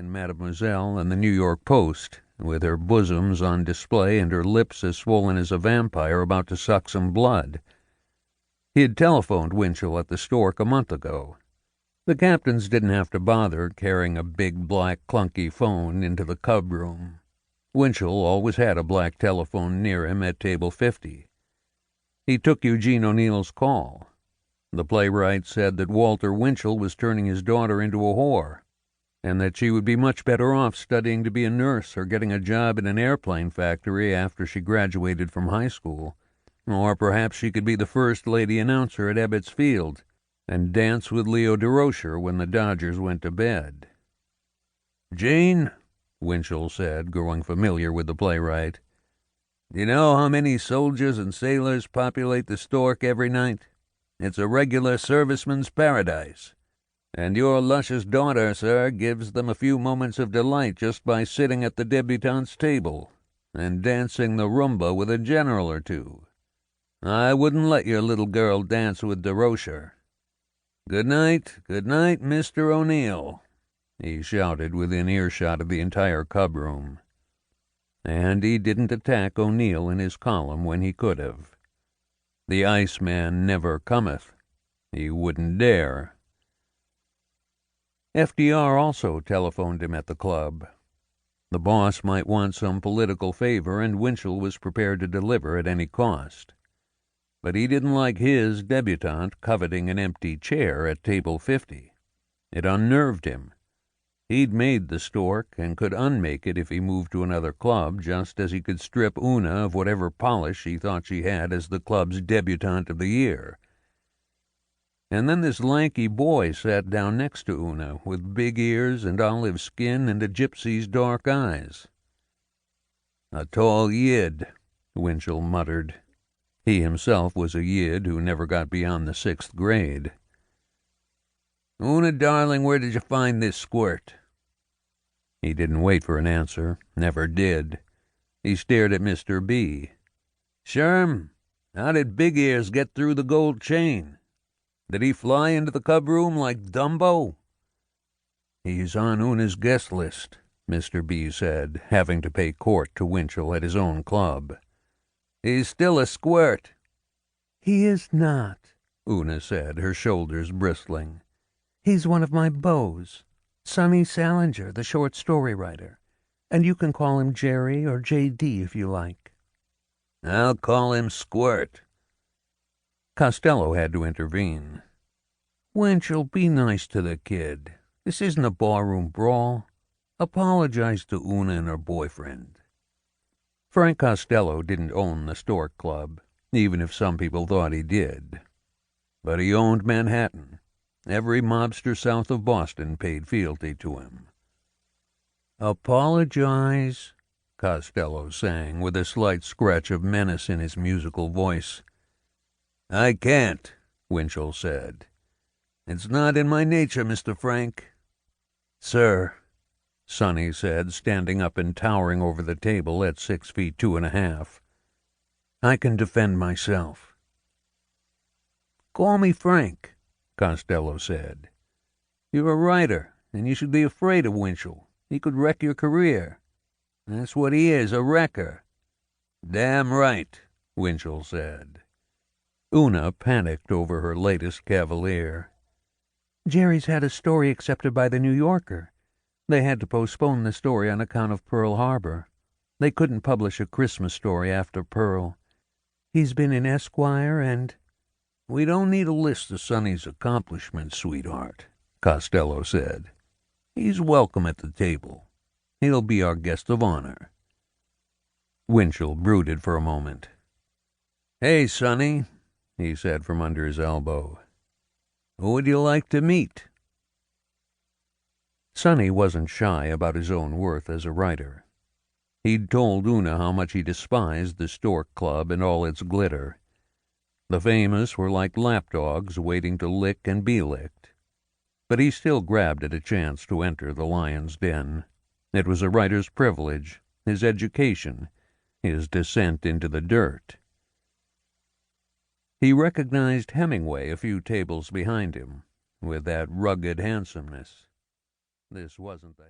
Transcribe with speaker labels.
Speaker 1: in Mademoiselle and the New York Post, with her bosoms on display and her lips as swollen as a vampire about to suck some blood. He had telephoned Winchell at the Stork a month ago. The captains didn't have to bother carrying a big black clunky phone into the cub room. Winchell always had a black telephone near him at table 50. He took Eugene O'Neill's call. The playwright said that Walter Winchell was turning his daughter into a whore, and that she would be much better off studying to be a nurse or getting a job in an airplane factory after she graduated from high school, or perhaps she could be the first lady announcer at Ebbets Field and dance with Leo DeRocher when the Dodgers went to bed. "Gene," Winchell said, growing familiar with the playwright, "do you know how many soldiers and sailors populate the Stork every night? It's a regular serviceman's paradise. And your luscious daughter, sir, gives them a few moments of delight just by sitting at the debutante's table and dancing the rumba with a general or two. I wouldn't let your little girl dance with DeRocher. Good night, Mr. O'Neill," he shouted within earshot of the entire cub room. And he didn't attack O'Neill in his column when he could have. The Iceman never cometh. He wouldn't dare. FDR also telephoned him at the club. The boss might want some political favor, and Winchell was prepared to deliver at any cost. But he didn't like his debutante coveting an empty chair at table 50. It unnerved him. He'd made the Stork and could unmake it if he moved to another club, just as he could strip Una of whatever polish he thought she had as the club's debutante of the year. And then this lanky boy sat down next to Una, with big ears and olive skin and a gypsy's dark eyes. "A tall yid," Winchell muttered. He himself was a yid who never got beyond the 6th grade. "Una, darling, where did you find this squirt?" He didn't wait for an answer, never did. He stared at Mr. B. "Sherm, how did Big Ears get through the gold chain? Did he fly into the cub room like Dumbo?" "He's on Una's guest list," Mr. B. said, having to pay court to Winchell at his own club. "He's still a squirt." "He is not," Una said, her shoulders bristling. "He's one of my beaux. Sonny Salinger, the short story writer. And you can call him Jerry or J.D. if you like." "I'll call him Squirt." Costello had to intervene. "Winchell, be nice to the kid. This isn't a barroom brawl. Apologize to Una and her boyfriend." Frank Costello didn't own the Stork Club, even if some people thought he did. But he owned Manhattan. Every mobster south of Boston paid fealty to him. "Apologize," Costello sang, with a slight scratch of menace in his musical voice. "I can't," Winchell said. "It's not in my nature, Mr. Frank." "Sir," Sonny said, standing up and towering over the table at 6 feet 2.5, "I can defend myself." "Call me Frank," Costello said. "You're a writer, and you should be afraid of Winchell. He could wreck your career. That's what he is, a wrecker." "Damn right," Winchell said. Una panicked over her latest cavalier. "Jerry's had a story accepted by the New Yorker. They had to postpone the story on account of Pearl Harbor. They couldn't publish a Christmas story after Pearl. He's been in Esquire and—" "We don't need a list of Sonny's accomplishments, sweetheart," Costello said. "He's welcome at the table. He'll be our guest of honor." Winchell brooded for a moment. "Hey, Sonny," he said from under his elbow. "Who would you like to meet?" Sonny wasn't shy about his own worth as a writer. He'd told Una how much he despised the Stork Club and all its glitter. The famous were like lapdogs waiting to lick and be licked. But he still grabbed at a chance to enter the lion's den. It was a writer's privilege, his education, his descent into the dirt. He recognized Hemingway a few tables behind him, with that rugged handsomeness. This wasn't the